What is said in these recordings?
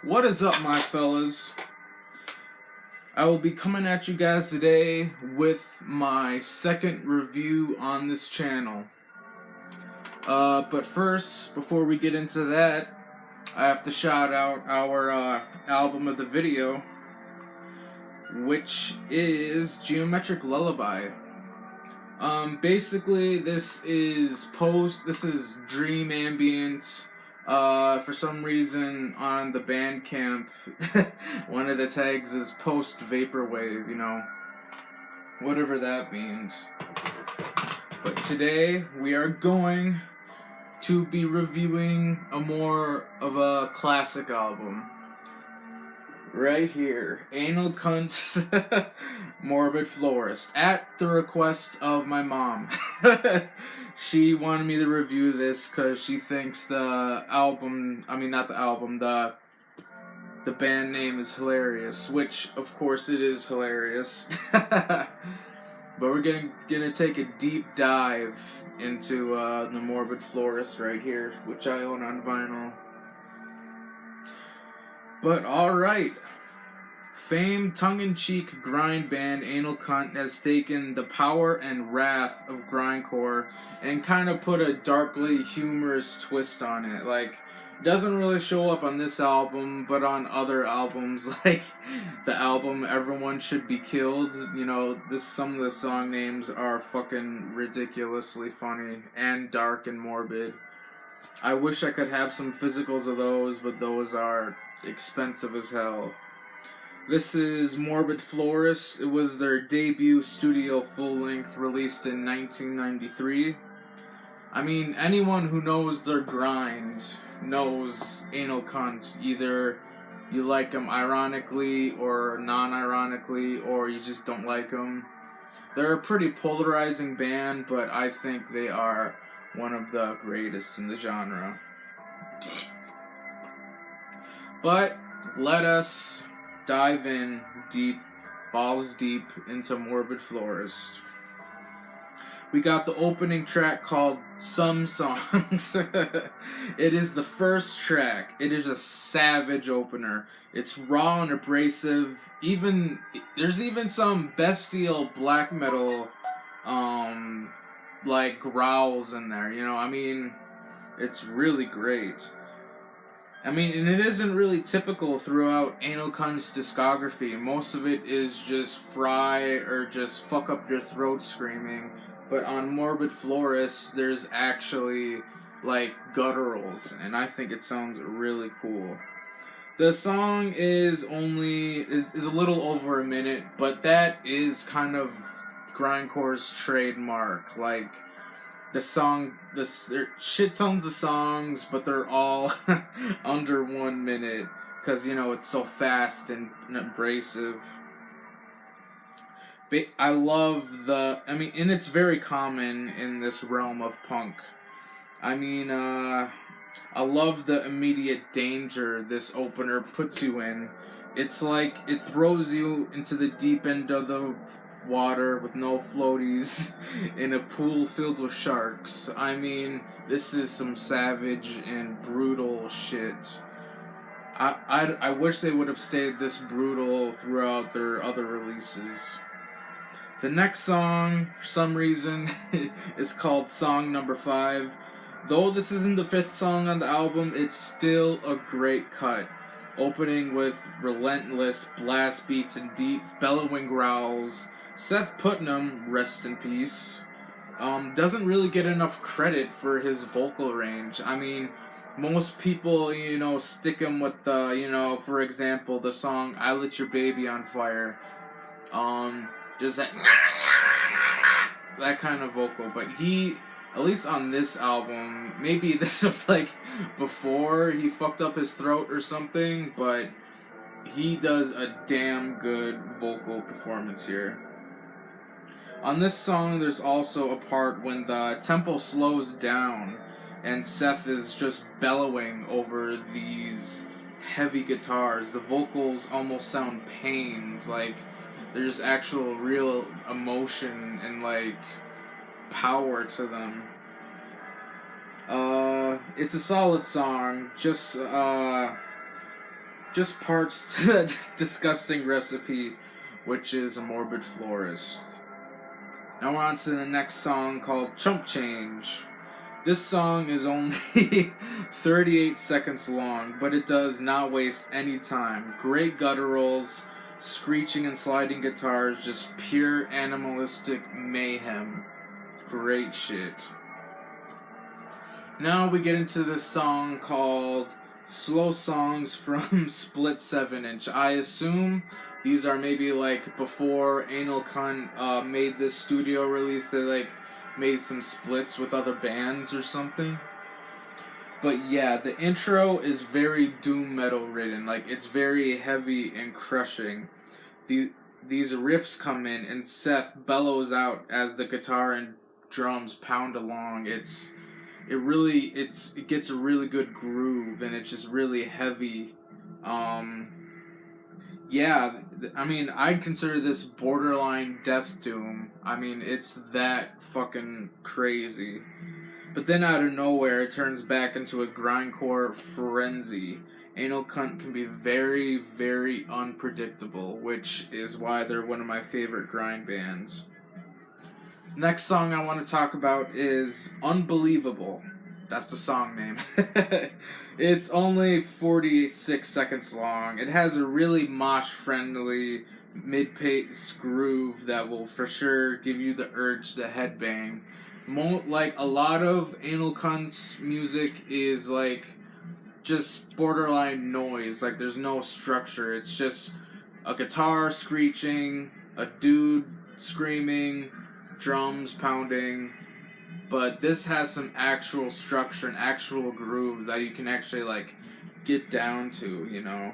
What is up, my fellas? I will be coming at you guys today with my second review on this channel. But first, before we get into that, I have to shout out our album of the video, which is Geometric Lullaby. Basically, this is dream ambient. For some reason on the Bandcamp, one of the tags is post vaporwave, you know, whatever that means. But today we are going to be reviewing a more of a classic album. Right here, Anal Cunt's Morbid Florist, at the request of my mom. She wanted me to review this because she thinks the band name is hilarious, which of course it is hilarious. But we're gonna take a deep dive into the Morbid Florist right here, which I own on vinyl. But alright, famed tongue-in-cheek grind band Anal Cunt has taken the power and wrath of grindcore and kind of put a darkly humorous twist on it. Like, it doesn't really show up on this album, but on other albums, like the album Everyone Should Be Killed, you know, some of the song names are fucking ridiculously funny and dark and morbid. I wish I could have some physicals of those, but those are expensive as hell. This is Morbid Florist. It was their debut studio full-length released in 1993. I mean, anyone who knows their grind knows Anal Cunt. Either you like them ironically or non-ironically, or you just don't like them. They're a pretty polarizing band, but I think they are one of the greatest in the genre. But let us dive in deep, balls deep, into Morbid Florist. We got the opening track called Some Songs. It is the first track. It is a savage opener. It's raw and abrasive. There's even some bestial black metal like growls in there, you know. I mean, it's really great. I mean, and it isn't really typical throughout Anal Cunt's discography. Most of it is just fry or just fuck up your throat screaming. But on Morbid Florist, there's actually like gutturals, and I think it sounds really cool. The song is a little over a minute, but that is kind of grindcore's trademark. Like, there's shit tons of songs, but they're all under 1 minute, because, you know, it's so fast and abrasive. I love and it's very common in this realm of punk. I mean, I love the immediate danger this opener puts you in. It's like it throws you into the deep end of the water with no floaties in a pool filled with sharks. I mean, this is some savage and brutal shit. I wish they would have stayed this brutal throughout their other releases. The next song, for some reason, is called Song Number 5. Though this isn't the 5th song on the album, it's still a great cut. Opening with relentless blast beats and deep bellowing growls. Seth Putnam, rest in peace, doesn't really get enough credit for his vocal range. I mean, most people, you know, stick him with the, you know, for example, the song I Lit Your Baby on Fire. Just that kind of vocal. But he, at least on this album, maybe this was like before he fucked up his throat or something, but he does a damn good vocal performance here. On this song, there's also a part when the tempo slows down and Seth is just bellowing over these heavy guitars. The vocals almost sound pained, like there's actual real emotion and like power to them. It's a solid song, just just parts to that disgusting recipe, which is a morbid florist. Now we're on to the next song called Chump Change. This song is only 38 seconds long, but it does not waste any time. Great gutturals, screeching and sliding guitars, just pure animalistic mayhem. Great shit. Now we get into this song called Slow Songs from Split 7-inch. I assume these are maybe like before Anal Cunt made this studio release. They like made some splits with other bands or something. But yeah, the intro is very doom metal ridden. Like, it's very heavy and crushing. These riffs come in and Seth bellows out as the guitar and drums pound along. It gets a really good groove, and it's just really heavy. Yeah, I mean, I'd consider this borderline death doom. I mean, it's that fucking crazy. But then out of nowhere, it turns back into a grindcore frenzy. Anal Cunt can be very, very unpredictable, which is why they're one of my favorite grind bands. Next song I want to talk about is Unbelievable. That's the song name. It's only 46 seconds long. It has a really mosh-friendly mid-pace groove that will for sure give you the urge to headbang. Like, a lot of Anal Cunt's music is like just borderline noise. Like, there's no structure. It's just a guitar screeching, a dude screaming, drums pounding. But this has some actual structure and actual groove that you can actually, like, get down to, you know.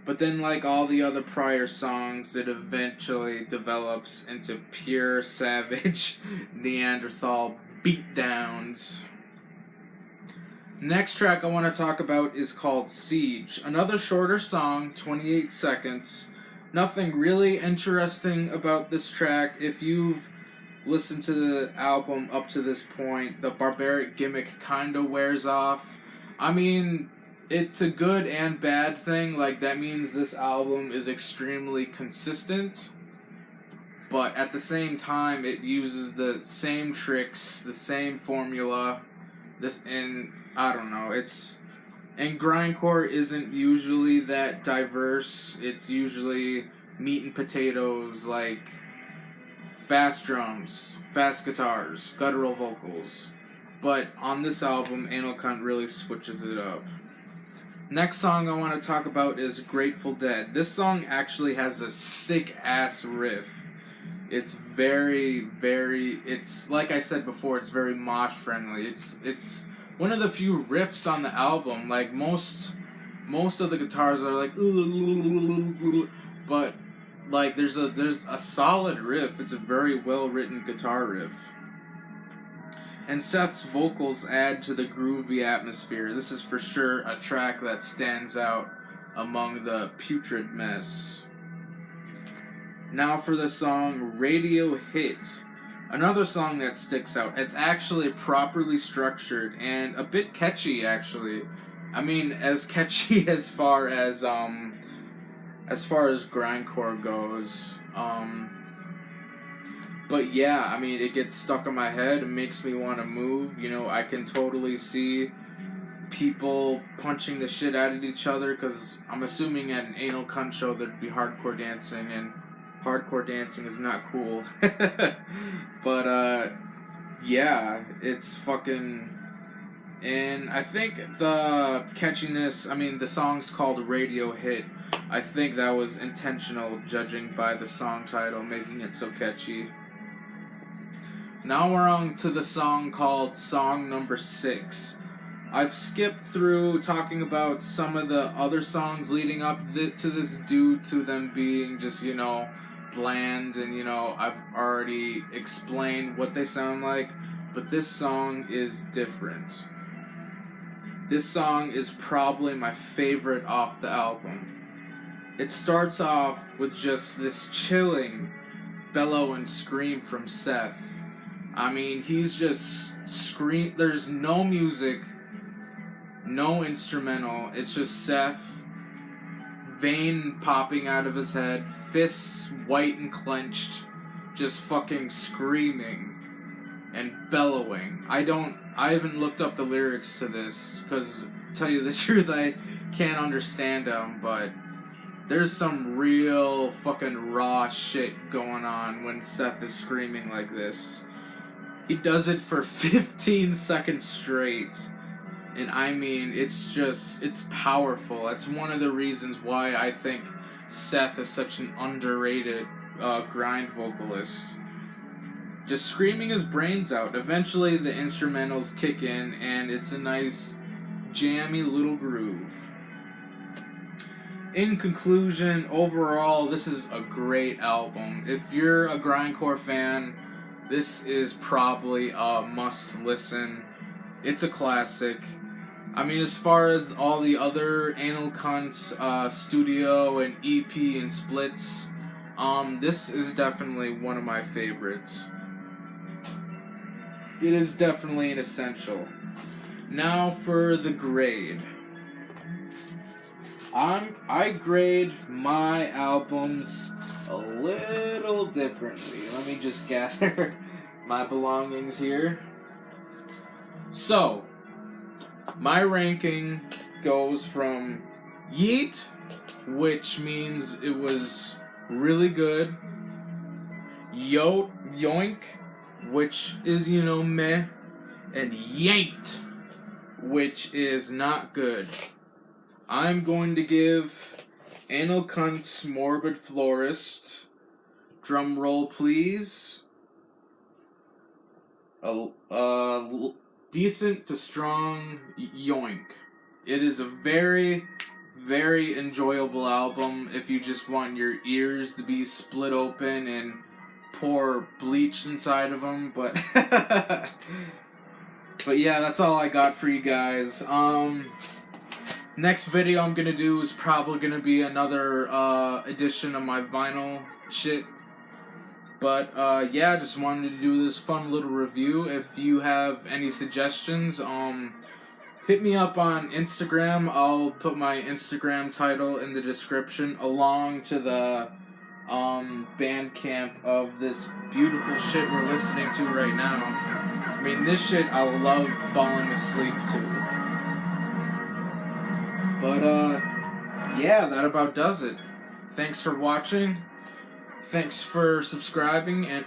But then, like all the other prior songs, it eventually develops into pure savage Neanderthal beatdowns. Next track I want to talk about is called Siege. Another shorter song, 28 seconds. Nothing really interesting about this track. If you've listen to the album up to this point, the barbaric gimmick kind of wears off. I mean, it's a good and bad thing. Like, that means this album is extremely consistent, but at the same time, it uses the same tricks, the same formula. And I don't know, and grindcore isn't usually that diverse. It's usually meat and potatoes, like fast drums, fast guitars, guttural vocals. But on this album, Anal Cunt really switches it up. Next song I want to talk about is Grateful Dead. This song actually has a sick-ass riff. It's very, very, it's, like I said before, it's very mosh-friendly. It's one of the few riffs on the album. Like, most of the guitars are like, but like, there's a solid riff. It's a very well-written guitar riff. And Seth's vocals add to the groovy atmosphere. This is for sure a track that stands out among the putrid mess. Now for the song Radio Hit. Another song that sticks out. It's actually properly structured and a bit catchy, actually. I mean, as catchy as far as grindcore goes. But yeah, I mean, it gets stuck in my head. It makes me want to move. You know, I can totally see people punching the shit out of each other, because I'm assuming at an Anal Cunt show there'd be hardcore dancing, and hardcore dancing is not cool. But, yeah, it's fucking... And I think the catchiness, I mean, the song's called Radio Hit. I think that was intentional, judging by the song title, making it so catchy. Now we're on to the song called Song Number 6. I've skipped through talking about some of the other songs leading up to this due to them being just, you know, bland, and, you know, I've already explained what they sound like, but this song is different. This song is probably my favorite off the album. It starts off with just this chilling bellow and scream from Seth. I mean, he's just there's no music, no instrumental. It's just Seth, vein popping out of his head, fists white and clenched, just fucking screaming and bellowing. I haven't looked up the lyrics to this, because, to tell you the truth, I can't understand them, but there's some real fucking raw shit going on when Seth is screaming like this. He does it for 15 seconds straight. And I mean, it's powerful. That's one of the reasons why I think Seth is such an underrated grind vocalist. Just screaming his brains out. Eventually the instrumentals kick in and it's a nice jammy little groove. In conclusion, overall, this is a great album. If you're a grindcore fan, this is probably a must listen. It's a classic. I mean, as far as all the other Anal Cunt studio and EP and splits, this is definitely one of my favorites. It is definitely an essential. Now for the grade. I grade my albums a little differently. Let me just gather my belongings here. So, my ranking goes from yeet, which means it was really good, yoink, which is, meh, and yanked, which is not good. I'm going to give Anal Cunt's Morbid Florist, drum roll please, a decent to strong yoink. It is a very, very enjoyable album if you just want your ears to be split open and pour bleach inside of them, but but yeah, that's all I got for you guys. Next video I'm gonna do is probably gonna be another edition of my vinyl shit. But yeah, just wanted to do this fun little review. If you have any suggestions, hit me up on Instagram. I'll put my Instagram title in the description along to the Bandcamp of this beautiful shit we're listening to right now. I mean, this shit I love falling asleep to. But, yeah, that about does it. Thanks for watching. Thanks for subscribing, and